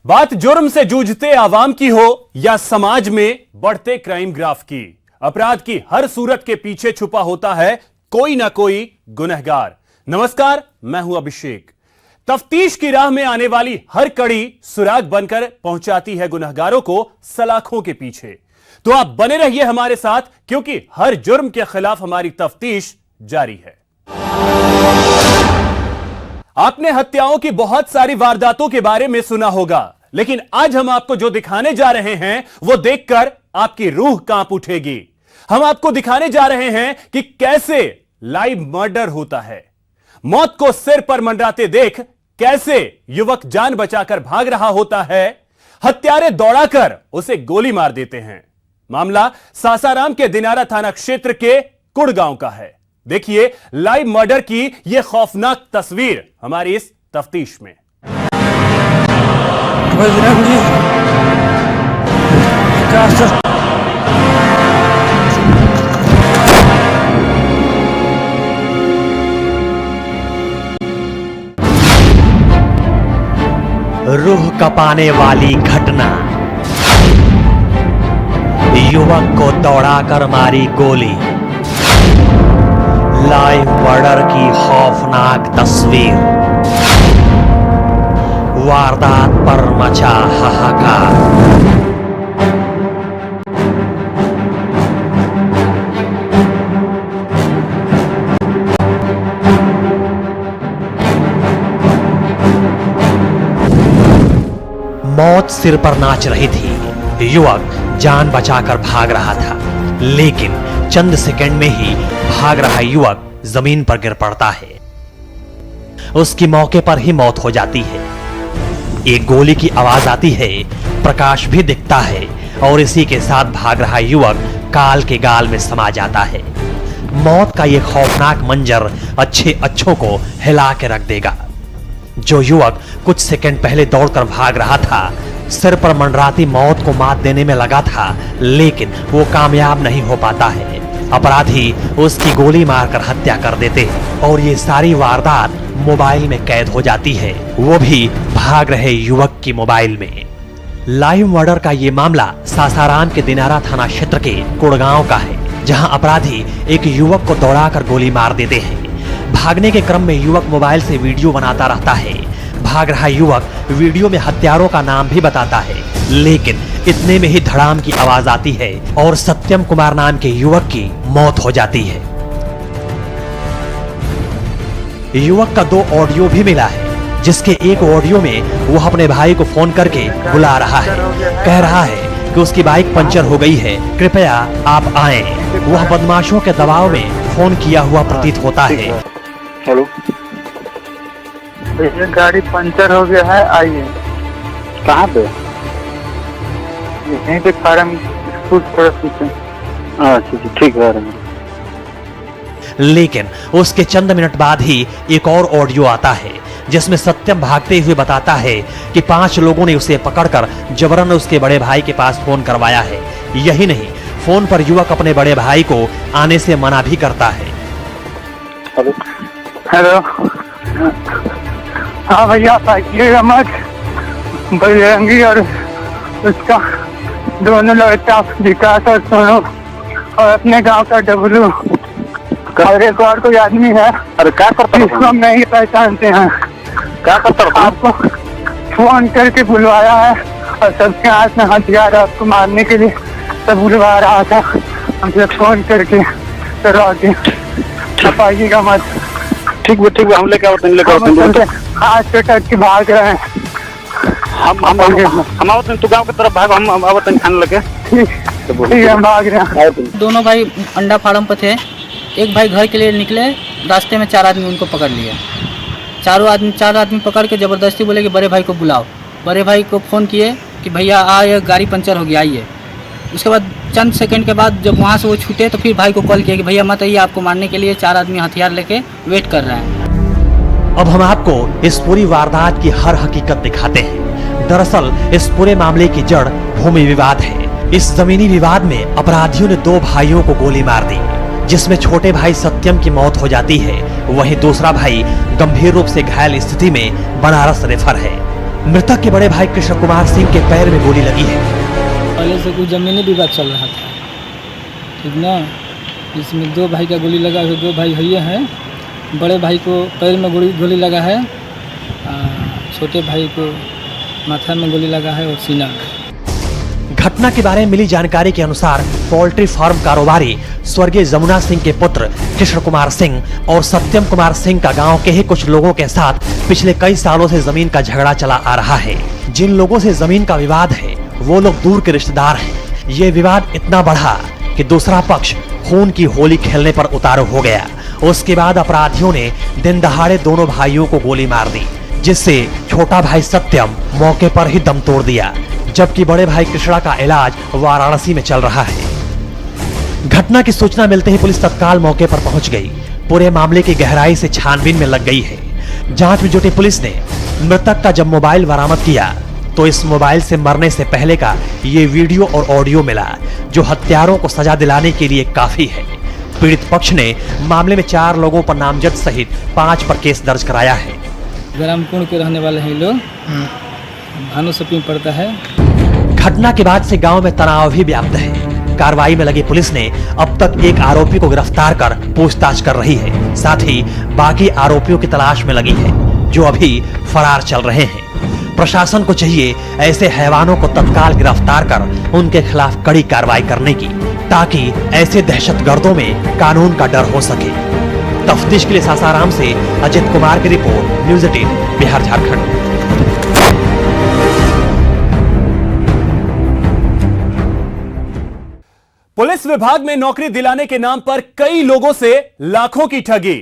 बात जुर्म से जूझते आवाम की हो या समाज में बढ़ते क्राइम ग्राफ की, अपराध की हर सूरत के पीछे छुपा होता है कोई ना कोई गुनहगार। नमस्कार, मैं हूं अभिषेक। तफ्तीश की राह में आने वाली हर कड़ी सुराग बनकर पहुंचाती है गुनहगारों को सलाखों के पीछे। तो आप बने रहिए हमारे साथ, क्योंकि हर जुर्म के खिलाफ हमारी तफ्तीश जारी है। आपने हत्याओं की बहुत सारी वारदातों के बारे में सुना होगा, लेकिन आज हम आपको जो दिखाने जा रहे हैं वो देखकर आपकी रूह कांप उठेगी। हम आपको दिखाने जा रहे हैं कि कैसे लाइव मर्डर होता है। मौत को सिर पर मंडराते देख कैसे युवक जान बचाकर भाग रहा होता है, हत्यारे दौड़ाकर उसे गोली मार देते हैं। मामला सासाराम के दिनारा थाना क्षेत्र के कुड़ गांव का है। देखिए लाइव मर्डर की यह खौफनाक तस्वीर हमारी इस तफ्तीश में। रूह कपाने वाली घटना, युवक को दौड़ाकर मारी गोली। लाइव मर्डर की खौफनाक तस्वीर, वारदात पर मचा हाहाकार। मौत सिर पर नाच रही थी। युवक जान बचाकर भाग रहा था, लेकिन चंद सेकंड में ही भाग रहा युवक जमीन पर गिर पड़ता है। उसकी मौके पर ही मौत हो जाती है। एक गोली की आवाज आती है, प्रकाश भी दिखता है और इसी के साथ भाग रहा युवक काल के गाल में समा जाता है। मौत का यह खौफनाक मंजर अच्छों को हिला के रख देगा। जो युवक कुछ सेकंड पहले दौड़कर भाग रहा था, सिर पर मंडराती मौत को मात देने में लगा था, लेकिन वो कामयाब नहीं हो पाता है। अपराधी उसकी गोली मारकर हत्या कर देते हैं और ये सारी वारदात मोबाइल में कैद हो जाती है, वो भी भाग रहे युवक की मोबाइल में। लाइव मर्डर का ये मामला सासाराम के दिनारा थाना क्षेत्र के कुड़गांव का है, जहां अपराधी एक युवक को दौड़ाकर गोली मार देते हैं। भागने के क्रम में युवक मोबाइल से वीडियो बनाता रहता है। भाग रहा युवक वीडियो में हत्यारों का नाम भी बताता है, लेकिन इतने में ही धड़ाम की आवाज आती है और सत्यम कुमार नाम के युवक की मौत हो जाती है। युवक का 2 ऑडियो भी मिला है, जिसके एक ऑडियो में वो अपने भाई को फोन करके बुला रहा है। कह रहा है कि उसकी बाइक पंचर हो गई है, कृपया आप आएं। वह बदमाशों के दबाव में फोन किया हुआ प्रतीत होता है। हेलो, ये गाड़ी पंचर हो गया है, आइए। कहाँ पे? यहीं पे फार्म स्कूल तरफ से। अच्छा ठीक है। लेकिन उसके चंद मिनट बाद ही एक और ऑडियो आता है, जिसमें सत्यम भागते हुए बताता है कि 5 लोगों ने उसे पकड़कर जबरन उसके बड़े भाई के पास फोन करवाया है। यही नहीं, फोन पर युवक अपने बड़े भाई को आने से मना भी करता है। हेलो हेलो, हाँ भैया, आइएगा मत। बजरंगी और उसका दोनों लड़का विकास और सोनू और अपने गांव का डबलू और एक और कोई आदमी है। अरे क्या करता है? इसको हम नहीं पहचानते हैं। क्या करता है? आपको फोन करके बुलवाया है और सबके हाथ में हथियार आपको मारने के लिए सब बुलवा रहा था। हमसे फोन करके करवा के आप आइएगा मत। ठीक है, हम लेके आओ, हाथ पे टक के भाग रहे हैं। हम आवत नहीं, तू गाँव की तरफ भाग, हम आवत नहीं खाने लगे। ठीक है, हम भाग रहे हैं। दोनों भाई अंडा फार्म पर थे। एक भाई घर के लिए निकले, रास्ते में 4 आदमी उनको पकड़ लिया। 4 आदमी पकड़ के ज़बरदस्ती बोले कि बड़े भाई को बुलाओ। बड़े भाई को फ़ोन किए कि भैया आए, गाड़ी पंचर हो गया, आइए। उसके बाद चंद सेकंड के बाद जब वहाँ से वो छूटे तो फिर भाई को कॉल किया कि भैया मत आइए, आपको मारने के लिए 4 आदमी हथियार लेके वेट कर रहे हैं। अब हम आपको इस पूरी वारदात की हर हकीकत दिखाते हैं। दरअसल इस पूरे मामले की जड़ भूमि विवाद है। इस जमीनी विवाद में अपराधियों ने 2 भाइयों को गोली मार दी, जिसमें छोटे भाई सत्यम की मौत हो जाती है, वहीं दूसरा भाई गंभीर रूप से घायल स्थिति में बनारस रेफर है। मृतक के बड़े भाई कृष्ण कुमार सिंह के पैर में गोली लगी है। पहले से कुछ जमीनी विवाद चल रहा था, ठीक ना। इसमें 2 भाई का गोली लगा है, 2 भाई भैया हैं। बड़े भाई को पैर में गोली लगा है, छोटे भाई को माथा में गोली लगा है और सीना में। घटना के बारे में मिली जानकारी के अनुसार पोल्ट्री फार्म कारोबारी स्वर्गीय जमुना सिंह के पुत्र कृष्ण कुमार सिंह और सत्यम कुमार सिंह का गांव के ही कुछ लोगों के साथ पिछले कई सालों से जमीन का झगड़ा चला आ रहा है। जिन लोगों से जमीन का विवाद है वो लोग दूर के रिश्तेदार हैं। ये विवाद इतना बढ़ा कि दूसरा पक्ष खून की होली खेलने पर उतारू हो गया। उसके बाद अपराधियों ने दिन दहाड़े दोनों भाइयों को गोली मार दी, जिससे छोटा भाई सत्यम मौके पर ही दम तोड़ दिया, जबकि बड़े भाई कृष्णा का इलाज वाराणसी में चल रहा है। घटना की सूचना मिलते ही पुलिस तत्काल मौके पर पहुंच गई। पूरे मामले की गहराई से छानबीन में लग गई है। जांच में जुटी पुलिस ने मृतक का जब मोबाइल बरामद किया तो इस मोबाइल से मरने से पहले का ये वीडियो और ऑडियो मिला, जो हत्यारों को सजा दिलाने के लिए काफी है। पीड़ित पक्ष ने मामले में 4 लोगों पर नामजद सहित 5 पर केस दर्ज कराया है। ग्रामपुर के रहने वाले हैं लोग, भानु सपी पड़ता है। घटना के बाद से गांव में तनाव भी व्याप्त है। कार्रवाई में लगी पुलिस ने अब तक एक आरोपी को गिरफ्तार कर पूछताछ कर रही है। साथ ही बाकी आरोपियों की तलाश में लगी है, जो अभी फरार चल रहे हैं। प्रशासन को चाहिए ऐसे हैवानों को तत्काल गिरफ्तार कर उनके खिलाफ कड़ी कार्रवाई करने की, ताकि ऐसे दहशतगर्दों में कानून का डर हो सके। तफ्तीश के लिए सासाराम से अजित कुमार की report, news 18 Bihar Jharkhand. Police विभाग में नौकरी दिलाने के नाम पर कई लोगों से लाखों की ठगी।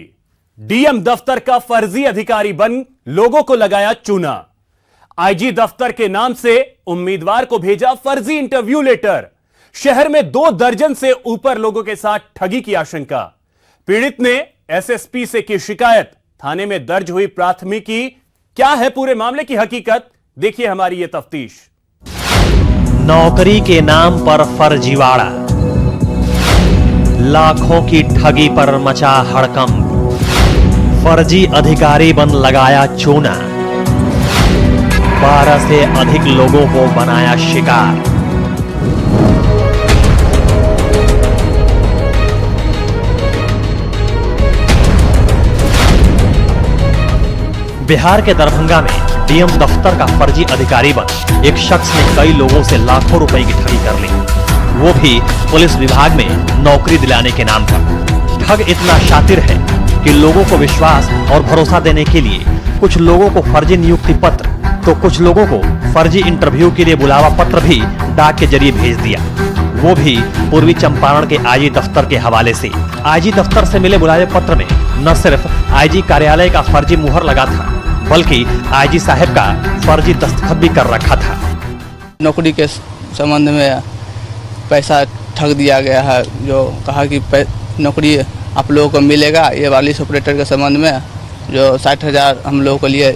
डीएम दफ्तर का फर्जी अधिकारी बन लोगों को लगाया चूना। आईजी दफ्तर के नाम से उम्मीदवार को भेजा फर्जी इंटरव्यू लेटर। शहर में 2 दर्जन से ऊपर लोगों के साथ ठगी की आशंका। पीड़ित ने एसएसपी से की शिकायत। थाने में दर्ज हुई प्राथमिकी। क्या है पूरे मामले की हकीकत, देखिए हमारी यह तफ्तीश। नौकरी के नाम पर फर्जीवाड़ा, लाखों की ठगी पर मचा हड़कंप। फर्जी अधिकारी बन लगाया चूना, 12 से अधिक लोगों को बनाया शिकार। बिहार के दरभंगा में डीएम दफ्तर का फर्जी अधिकारी बन एक शख्स ने कई लोगों से लाखों रुपए की ठगी कर ली, वो भी पुलिस विभाग में नौकरी दिलाने के नाम पर। ठग इतना शातिर है कि लोगों को विश्वास और भरोसा देने के लिए कुछ लोगों को फर्जी नियुक्ति पत्र तो कुछ लोगों को फर्जी इंटरव्यू के लिए बुलावा पत्र भी डाक के जरिए भेज दिया, वो भी पूर्वी चंपारण के आईजी दफ्तर के हवाले से। आईजी दफ्तर से मिले बुलावे पत्र में न सिर्फ आईजी कार्यालय का फर्जी मुहर लगा था, बल्कि आईजी साहब का फर्जी दस्तखत भी कर रखा था। नौकरी के संबंध में पैसा ठग दिया गया है, जो कहा कि नौकरी आप लोगों को मिलेगा। ये वाली ऑपरेटर के संबंध में जो 60,000 हम लोगों को लिए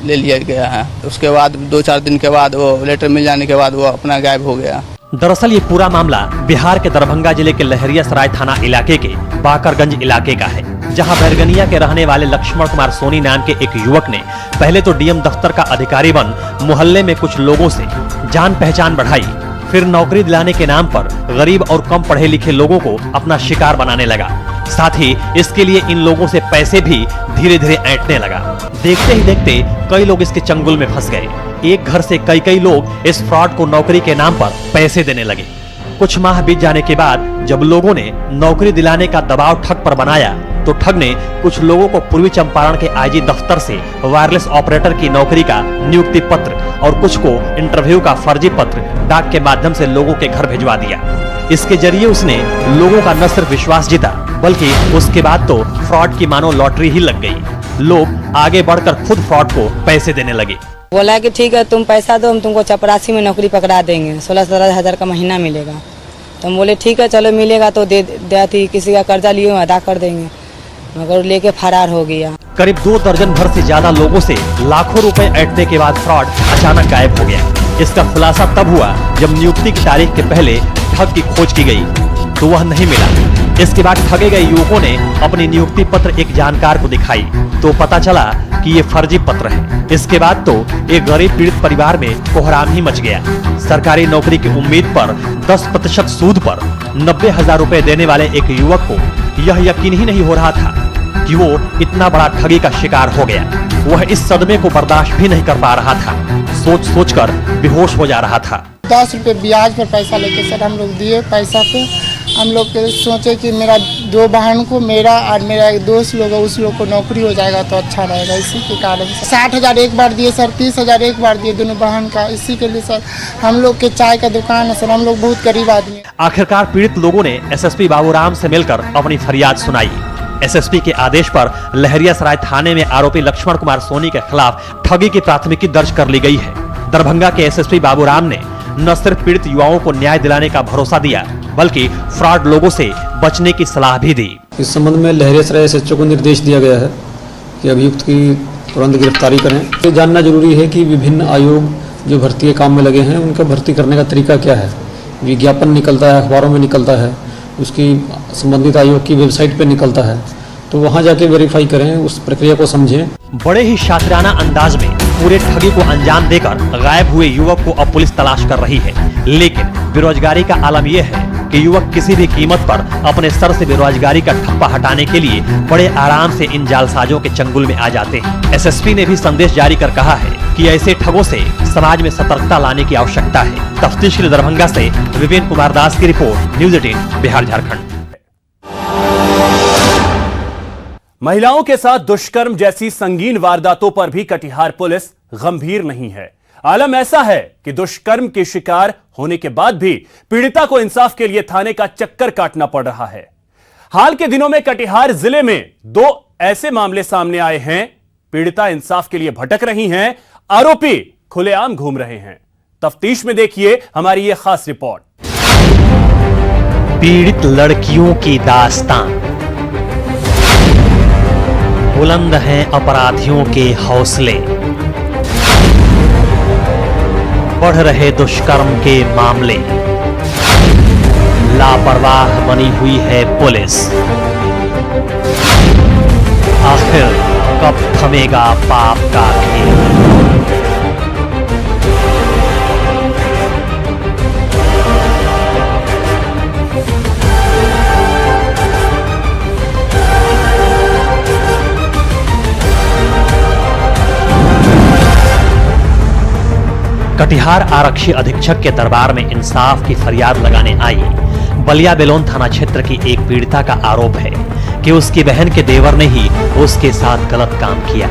ले लिया गया है। उसके बाद 2-4 दिन के बाद वो लेटर मिल जाने के बाद वो अपना गायब हो गया। दरअसल ये पूरा मामला बिहार के दरभंगा जिले के लहरियासराय थाना इलाके के बाकरगंज इलाके का है, जहां बैरगनिया के रहने वाले लक्ष्मण कुमार सोनी नाम के एक युवक ने पहले तो डीएम दफ्तर का अधिकारी बन मोहल्ले में कुछ लोगों से जान पहचान बढ़ाई, फिर नौकरी दिलाने के नाम पर गरीब और कम पढ़े लिखे लोगों को अपना शिकार बनाने लगा। साथ ही इसके लिए इन लोगों से पैसे भी धीरे धीरे ऐंठने लगा। देखते ही देखते कई लोग इसके चंगुल में फंस गए। एक घर से कई लोग इस फ्रॉड को नौकरी के नाम पर पैसे देने लगे। कुछ माह बीत जाने के बाद जब लोगों ने नौकरी दिलाने का दबाव ठग पर बनाया, तो ठग ने कुछ लोगों को पूर्वी चंपारण के आईजी दफ्तर से वायरलेस ऑपरेटर की नौकरी का नियुक्ति पत्र और कुछ को इंटरव्यू का फर्जी पत्र डाक के माध्यम से लोगों के घर भिजवा दिया। इसके जरिए उसने लोगों का न सिर्फ विश्वास जीता, बल्कि उसके बाद तो फ्रॉड की मानो लॉटरी ही लग गई। लोग आगे बढ़कर खुद फ्रॉड को पैसे देने लगे। बोला कि ठीक है, तुम पैसा दो, हम तुमको चपरासी में नौकरी पकड़ा देंगे, 16-17 हज़ार का महीना मिलेगा। तो हम बोले ठीक है, चलो मिलेगा तो दे थी, किसी का कर्जा लिए अदा कर देंगे, मगर लेके फरार हो गया। करीब 2 दर्जन भर से ज्यादा लोगों से लाखों रुपए ऐंठने के बाद फ्रॉड अचानक गायब हो गया। इसका खुलासा तब हुआ जब नियुक्ति की तारीख के पहले ठग की खोज की गई, तो वह नहीं मिला। इसके बाद ठगे गए युवकों ने अपनी नियुक्ति पत्र एक जानकार को दिखाई, तो पता चला कि कि ये फर्जी पत्र है। इसके बाद तो एक गरीब पीड़ित परिवार में कोहराम ही मच गया। सरकारी नौकरी की उम्मीद पर 10% सूद पर 90,000 रुपए देने वाले एक युवक को यह यकीन ही नहीं हो रहा था कि वो इतना बड़ा ठगी का शिकार हो गया। वह इस सदमे को बर्दाश्त भी नहीं कर पा रहा था। सोच सोच कर बेहोश हो जा रहा था। 10 रुपये ब्याज पर पैसा लेके सर हम लोग दिए पैसा पे। हम लोग सोचे कि मेरा 2 बहन को, मेरा और मेरा एक दोस्त लोग है, उस लोग को नौकरी हो जाएगा तो अच्छा रहेगा। इसी के कारण 60,000 एक बार दिए सर, 30,000 एक बार दिए दोनों बहन का। इसी के लिए सर हम लोग के चाय का दुकान है सर, हम लोग बहुत गरीब आदमी है। आखिरकार पीड़ित लोगों ने एसएसपी बाबूराम से मिलकर अपनी फरियाद सुनाई। एसएसपी के आदेश पर लहरियासराय थाने में आरोपी लक्ष्मण कुमार सोनी के खिलाफ ठगी की प्राथमिकी दर्ज कर ली गई है। दरभंगा के एसएसपी बाबूराम ने न सिर्फ पीड़ित युवाओं को न्याय दिलाने का भरोसा दिया, बल्कि फ्रॉड लोगों से बचने की सलाह भी दी। इस संबंध में लहरियासराय एसएचओ को निर्देश दिया गया है कि अभियुक्त की तुरंत गिरफ्तारी करें। ये जानना जरूरी है कि विभिन्न आयोग जो भर्ती के काम में लगे हैं उनका भर्ती करने का तरीका क्या है। विज्ञापन निकलता है, अखबारों में निकलता है, उसकी संबंधित आयोग की वेबसाइट पर निकलता है, तो वहां जाके वेरीफाई करें, उस प्रक्रिया को समझें। बड़े ही शातिराना अंदाज में पूरे ठगी को अंजाम देकर गायब हुए युवक को अब पुलिस तलाश कर रही है। लेकिन बेरोजगारी का आलम यह है कि युवक किसी भी कीमत पर अपने सर से बेरोजगारी का ठप्पा हटाने के लिए बड़े आराम से इन जालसाजों के चंगुल में आ जाते हैं। एसएसपी ने भी संदेश जारी कर कहा है कि ऐसे ठगों से समाज में सतर्कता लाने की आवश्यकता है। तफ्तीश के लिए दरभंगा से विपिन कुमार दास की रिपोर्ट, न्यूज 18 बिहार झारखंड। महिलाओं के साथ दुष्कर्म जैसी संगीन वारदातों पर भी कटिहार पुलिस गंभीर नहीं है। आलम ऐसा है कि दुष्कर्म के शिकार होने के बाद भी पीड़िता को इंसाफ के लिए थाने का चक्कर काटना पड़ रहा है। हाल के दिनों में कटिहार जिले में 2 ऐसे मामले सामने आए हैं। पीड़िता इंसाफ के लिए भटक रही हैं, आरोपी खुलेआम घूम रहे हैं। तफ्तीश में देखिए हमारी यह खास रिपोर्ट। पीड़ित लड़कियों की दास्तान। बुलंद हैं अपराधियों के हौसले, बढ़ रहे दुष्कर्म के मामले, लापरवाह बनी हुई है पुलिस। आखिर कब थमेगा पाप का खेल? कटिहार आरक्षी अधीक्षक के दरबार में इंसाफ की फरियाद लगाने आई बलिया बेलोन थाना क्षेत्र की एक पीड़िता का आरोप है कि उसकी बहन के देवर ने ही उसके साथ गलत काम किया।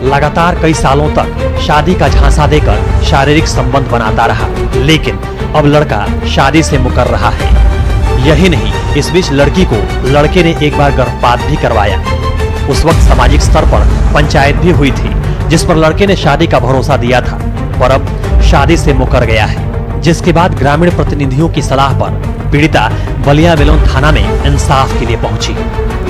लगातार कई सालों तक शादी का झांसा देकर शारीरिक संबंध बनाता रहा, लेकिन अब लड़का शादी से मुकर रहा है। यही नहीं, इस बीच लड़की को लड़के ने एक बार गर्भपात भी करवाया। उस वक्त सामाजिक स्तर पर पंचायत भी हुई थी, जिस पर लड़के ने शादी का भरोसा दिया था, पर अब शादी से मुकर गया है। जिसके बाद ग्रामीण प्रतिनिधियों की सलाह पर पीड़िता बलिया बेलोन थाना में इंसाफ के लिए पहुंची,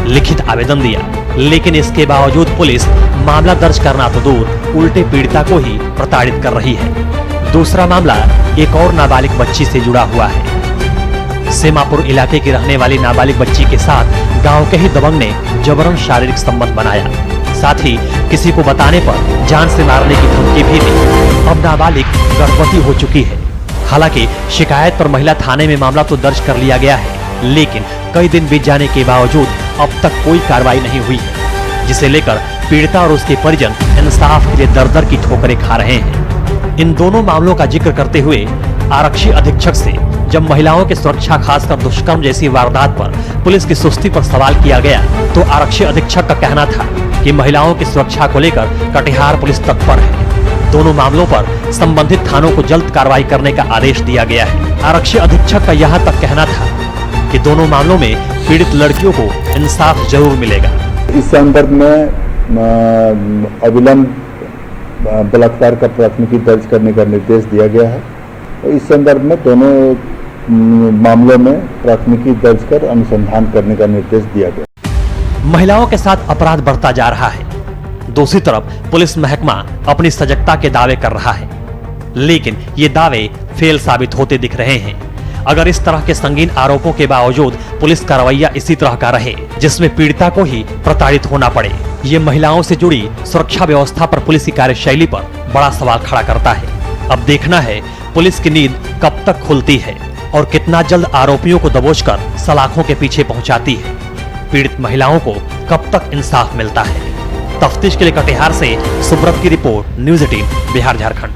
लिखित आवेदन दिया, लेकिन इसके बावजूद पुलिस मामला दर्ज करना तो दूर, उल्टे पीड़िता को ही प्रताड़ित कर रही है। दूसरा मामला एक और नाबालिग बच्ची से जुड़ा हुआ है। सेमापुर इलाके की रहने वाली नाबालिग बच्ची के साथ गांव के ही दबंग ने जबरन शारीरिक संबंध बनाया, साथ ही किसी को बताने पर जान से मारने की धमकी भी दी। अब नाबालिग गर्भवती हो चुकी है। हालांकि शिकायत पर महिला थाने में मामला तो दर्ज कर लिया गया है, लेकिन कई दिन बीत जाने के बावजूद अब तक कोई कार्रवाई नहीं हुई है, जिसे लेकर पीड़िता और उसके परिजन इंसाफ के लिए दर-दर की ठोकरें खा रहे हैं। इन दोनों मामलों का जिक्र करते हुए आरक्षी अधीक्षक से जब महिलाओं की सुरक्षा, खासकर दुष्कर्म जैसी वारदात पर पुलिस की सुस्ती पर सवाल किया गया, तो आरक्षी अधीक्षक का कहना था कि महिलाओं की सुरक्षा को लेकर कटिहार पुलिस तत्पर है। दोनों मामलों पर संबंधित थानों को जल्द कार्रवाई करने का आदेश दिया गया है। आरक्षी अधीक्षक का यहाँ तक कहना था कि दोनों मामलों में पीड़ित लड़कियों को इंसाफ जरूर मिलेगा। इस संदर्भ में अविलंब बलात्कार का प्राथमिकी दर्ज करने का निर्देश दिया गया है। इस संदर्भ में दोनों मामलों में प्राथमिकी दर्ज कर अनुसंधान करने का निर्देश दिया गया। महिलाओं के साथ अपराध बढ़ता जा रहा है। दूसरी तरफ पुलिस महकमा अपनी सजगता के दावे कर रहा है, लेकिन ये दावे फेल साबित होते दिख रहे हैं। अगर इस तरह के संगीन आरोपों के बावजूद पुलिस का रवैया इसी तरह का रहे, जिसमें पीड़िता को ही प्रताड़ित होना पड़े, ये महिलाओं से जुड़ी सुरक्षा व्यवस्था पर पुलिस की कार्यशैली पर बड़ा सवाल खड़ा करता है। अब देखना है पुलिस की नींद कब तक खुलती है और कितना जल्द आरोपियों को दबोचकर सलाखों के पीछे पहुंचाती है। पीड़ित महिलाओं को कब तक इंसाफ मिलता है। तफ्तीश के लिए कटिहार से सुब्रत की रिपोर्ट, न्यूज़ 18 बिहार झारखंड।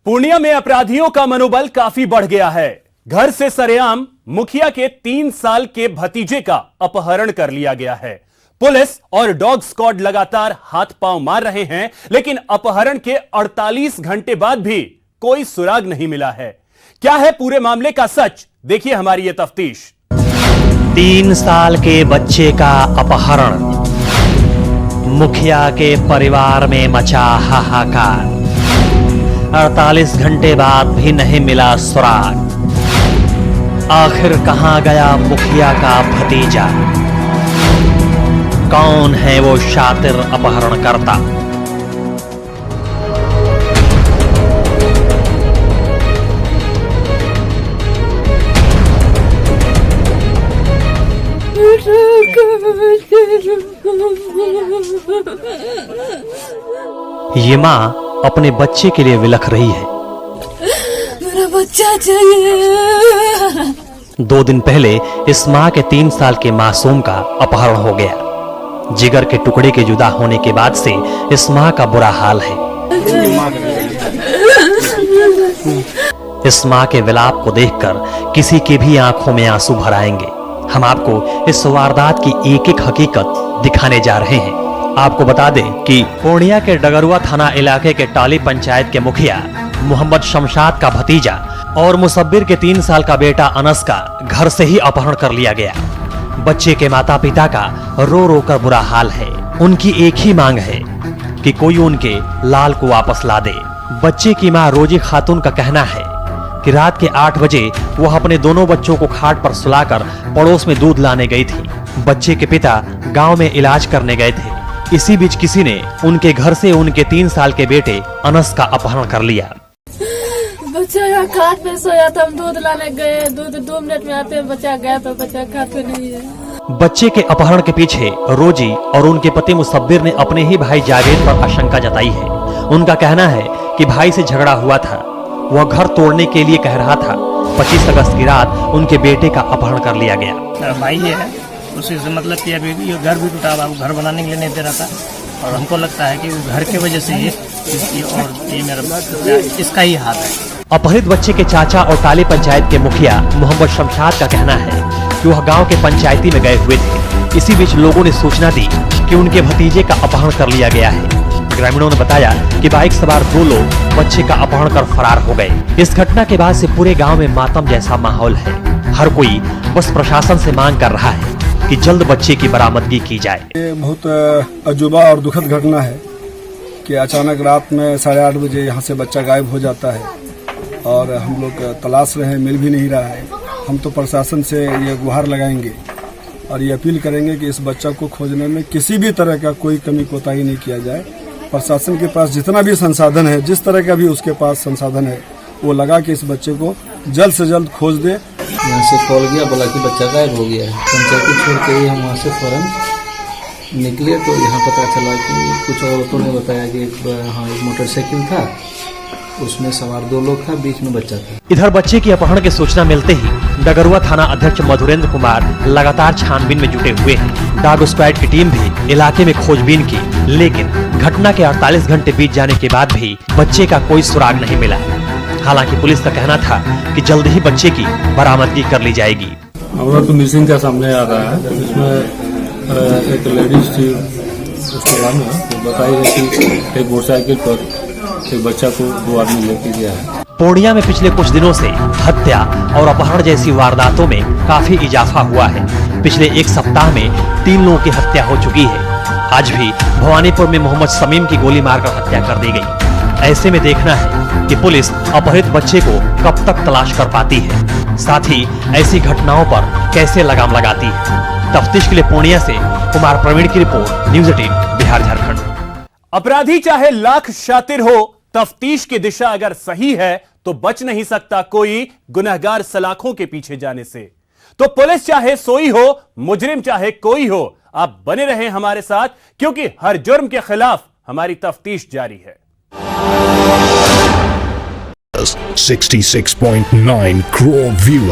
पूर्णिया में अपराधियों का मनोबल काफी बढ़ गया है। घर से सरेआम मुखिया के 3 साल के भतीजे का अपहरण कर लिया गया है। पुलिस और डॉग स्क्वाड लगातार हाथ पांव मार रहे हैं, लेकिन अपहरण के 48 घंटे बाद भी कोई सुराग नहीं मिला है। क्या है पूरे मामले का सच, देखिए हमारी ये तफ्तीश। 3 साल के बच्चे का अपहरण, मुखिया के परिवार में मचा हाहाकार। 48 घंटे बाद भी नहीं मिला सुराग। आखिर कहां गया मुखिया का भतीजा? कौन है वो शातिर अपहरणकर्ता? ये माँ अपने बच्चे के लिए विलख रही है। मेरा बच्चा चाहिए। 2 दिन पहले इस माँ के 3 साल के मासूम का अपहरण हो गया। जिगर के टुकड़े के जुदा होने के बाद से इस माँ का बुरा हाल है। इस माँ के विलाप को देखकर किसी के भी आंखों में आंसू भर आएंगे। हम आपको इस वारदात की एक एक हकीकत दिखाने जा रहे हैं। आपको बता दें कि पूर्णिया के डगरुआ थाना इलाके के टाली पंचायत के मुखिया मोहम्मद शमशाद का भतीजा और मुसब्बिर के 3 साल का बेटा अनस का घर से ही अपहरण कर लिया गया। बच्चे के माता पिता का रो रो कर बुरा हाल है। उनकी एक ही मांग है कि कोई उनके लाल को वापस ला दे। बच्चे की मां रोजी खातून का कहना है कि रात के 8 बजे वह अपने दोनों बच्चों को खाट पर सुलाकर पड़ोस में दूध लाने गई थी। बच्चे के पिता गांव में इलाज करने गए थे। इसी बीच किसी ने उनके घर से उनके 3 साल के बेटे अनस का अपहरण कर लिया। बच्चा यहाँ खाट पे सोया था, हम दूध लाने गए, दूध 2 मिनट में आते बच्चा गया तो बच्चा खाट पे नहीं है। बच्चे के अपहरण के पीछे रोजी और उनके पति मुसब्बिर ने अपने ही भाई जावेद पर आशंका जताई है। उनका कहना है कि भाई से झगड़ा हुआ था, वह घर तोड़ने के लिए कह रहा था। 25 अगस्त की रात उनके बेटे का अपहरण कर लिया गया। मेरा भाई है, उसी से मतलब कि अभी ये घर भी टूटा हुआ, घर बनाने के लिए नहीं दे रहा था और हमको लगता है कि घर के वजह से ये मेरा इसका ही हाथ है। अपहरित बच्चे के चाचा और टाली पंचायत के मुखिया मोहम्मद शमशाद का कहना है कि वह गांव के पंचायती में गए हुए थे। इसी बीच लोगों ने सूचना दी कि उनके भतीजे का अपहरण कर लिया गया है। ग्रामीणों ने बताया कि बाइक सवार 2 लोग बच्चे का अपहरण कर फरार हो गए। इस घटना के बाद से पूरे गांव में मातम जैसा माहौल है। हर कोई बस प्रशासन से मांग कर रहा है कि जल्द बच्चे की बरामदगी की जाए। ये बहुत अजूबा और दुखद घटना है कि अचानक रात में 8:30 बजे यहाँ से बच्चा गायब हो जाता है और हम लोग तलाश रहे हैं, मिल भी नहीं रहा है। हम तो प्रशासन से ये गुहार लगाएंगे और ये अपील करेंगे कि इस बच्चा को खोजने में किसी भी तरह का कोई कमी कोताही नहीं किया जाए। प्रशासन के पास जितना भी संसाधन है, जिस तरह का भी उसके पास संसाधन है, वो लगा के इस बच्चे को जल्द से जल्द खोज दे। यहाँ से कॉल गया, बोला कि बच्चा गायब हो गया है। पंचायती छोड़ के ही हम वहाँ से फौरन निकले तो यहाँ पता चला कि कुछ औरतों ने बताया कि एक मोटरसाइकिल था, उसमें सवार 2 लोग था, बीच में बच्चा था। इधर बच्चे की अपहरण की सूचना मिलते ही डगरुआ थाना अध्यक्ष मधुरेंद्र कुमार लगातार छानबीन में जुटे हुए हैं। डॉग स्क्वाड की टीम भी इलाके में खोजबीन की, लेकिन घटना के 48 घंटे बीत जाने के बाद भी बच्चे का कोई सुराग नहीं मिला। हालांकि पुलिस का कहना था कि जल्द ही बच्चे की बरामदगी कर ली जाएगी। हमारा तो मिसिंग का सामने आ रहा है। इसमें एक लेडीज थी, उसके बाद में बताई है कि एक मोटरसाइकिल पर एक बच्चा को 2 आदमी लेके गया है। पूर्णिया में पिछले कुछ दिनों से हत्या और अपहरण जैसी वारदातों में काफी इजाफा हुआ है। पिछले 1 सप्ताह में 3 लोगों की हत्या हो चुकी है। आज भी भवानीपुर में मोहम्मद समीम की गोली मारकर हत्या कर दी गई। ऐसे में देखना है कि पुलिस अपहरित बच्चे को कब तक तलाश कर पाती है, साथ ही ऐसी घटनाओं पर कैसे लगाम लगाती है। तफ्तीश के लिए पूर्णिया से कुमार प्रवीण की रिपोर्ट, न्यूज़ 18 बिहार झारखंड। अपराधी चाहे लाख शातिर हो, तफ्तीश की दिशा अगर सही है तो बच नहीं सकता कोई गुनहगार सलाखों के पीछे जाने से। तो पुलिस चाहे सोई हो, मुजरिम चाहे कोई हो, आप बने रहें हमारे साथ, क्योंकि हर जुर्म के खिलाफ हमारी तफ्तीश जारी है। 66.9 crore viewers.